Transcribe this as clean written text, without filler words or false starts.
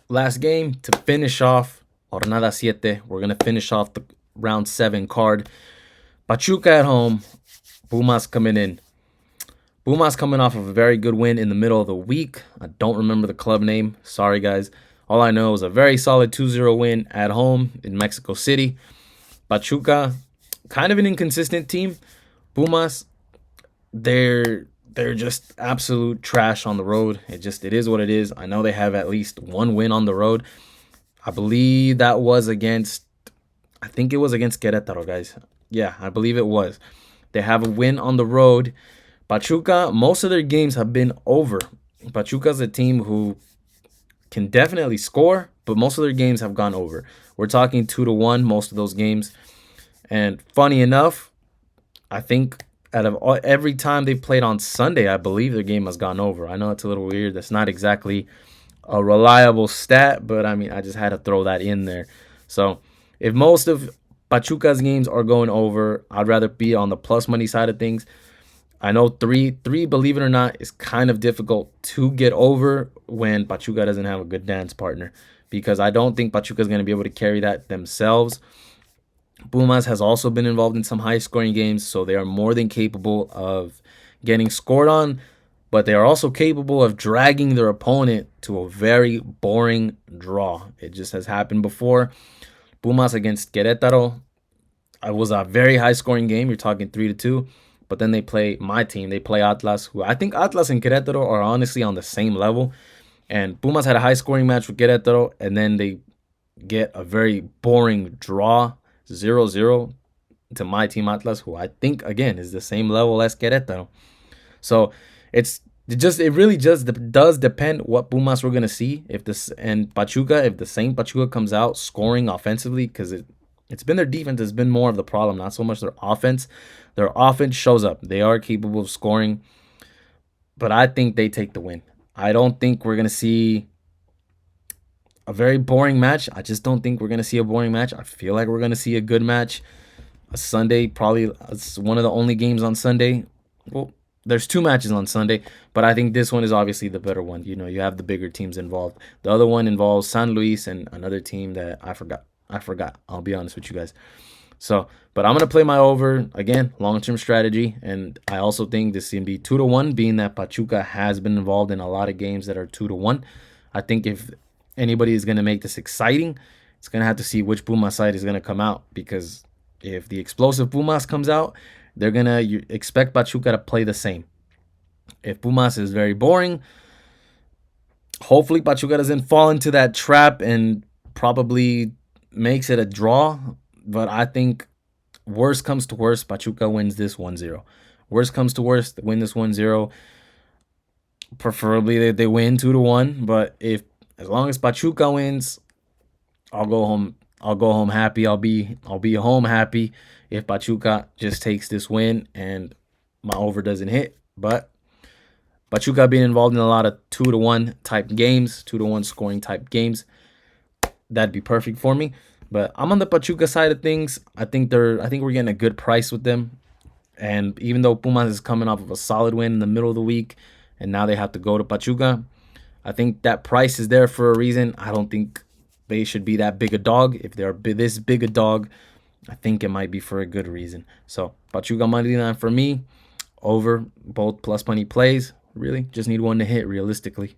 last game to finish off Jornada Siete. We're going to finish off the round 7 card. Pachuca at home. Pumas coming in. Pumas coming off of a very good win in the middle of the week. I don't remember the club name. Sorry, guys. All I know is a very solid 2-0 win at home in Mexico City. Pachuca, kind of an inconsistent team. Pumas, they're just absolute trash on the road. It is what it is. I know they have at least one win on the road. I believe that was against I think it was against Querétaro, guys. Yeah, I believe it was. They have a win on the road. Pachuca, most of their games have been over. Pachuca's a team who can definitely score, but most of their games have gone over. We're talking 2-1 most of those games. And funny enough, I think out of every time they played on Sunday, I believe their game has gone over. I know it's a little weird. That's not exactly a reliable stat, but I mean, I just had to throw that in there. So if most of Pachuca's games are going over, I'd rather be on the plus money side of things. I know three, believe it or not, is kind of difficult to get over when Pachuca doesn't have a good dance partner, because I don't think Pachuca is going to be able to carry that themselves. Pumas has also been involved in some high-scoring games, so they are more than capable of getting scored on, but they are also capable of dragging their opponent to a very boring draw. It just has happened before. Pumas against Querétaro, it was a very high-scoring game. You're talking 3-2, but then they play my team. They play Atlas, who I think Atlas and Querétaro are honestly on the same level. And Pumas had a high-scoring match with Querétaro, and then they get a very boring draw, 0-0 to my team Atlas, who I think again is the same level as Querétaro. So it really just does depend what Pumas we're gonna see. If this and Pachuca, if the same Pachuca comes out scoring offensively, because it's been their defense has been more of the problem, not so much their offense. Their offense shows up. They are capable of scoring, but I think they take the win. I don't think we're gonna see a very boring match. I just don't think we're going to see a boring match. I feel like we're going to see a good match. A Sunday, probably it's one of the only games on Sunday. Well, there's 2 matches on Sunday, but I think this one is obviously the better one. You know, you have the bigger teams involved. The other one involves San Luis and another team that I forgot. I'll be honest with you guys. So, but I'm going to play my over again, long-term strategy. And I also think this can be 2-1, being that Pachuca has been involved in a lot of games that are 2-1. I think if anybody is going to make this exciting, it's going to have to see which Pumas side is going to come out, because if the explosive Pumas comes out, they're going to expect Pachuca to play the same. If Pumas is very boring, hopefully Pachuca doesn't fall into that trap and probably makes it a draw. But I think worst comes to worst, Pachuca wins this 1-0. Worst comes to worst, win this 1-0. Preferably they win 2-1, but if as long as Pachuca wins, I'll go home. I'll go home happy. I'll be home happy if Pachuca just takes this win and my over doesn't hit. But Pachuca being involved in a lot of 2-1 type games, 2-1 scoring type games, that'd be perfect for me. But I'm on the Pachuca side of things. I think we're getting a good price with them. And even though Pumas is coming off of a solid win in the middle of the week, and now they have to go to Pachuca, I think that price is there for a reason. I don't think they should be that big a dog. If they're this big a dog, I think it might be for a good reason. So Pachuca money line for me, over both plus money plays. Really, just need one to hit realistically.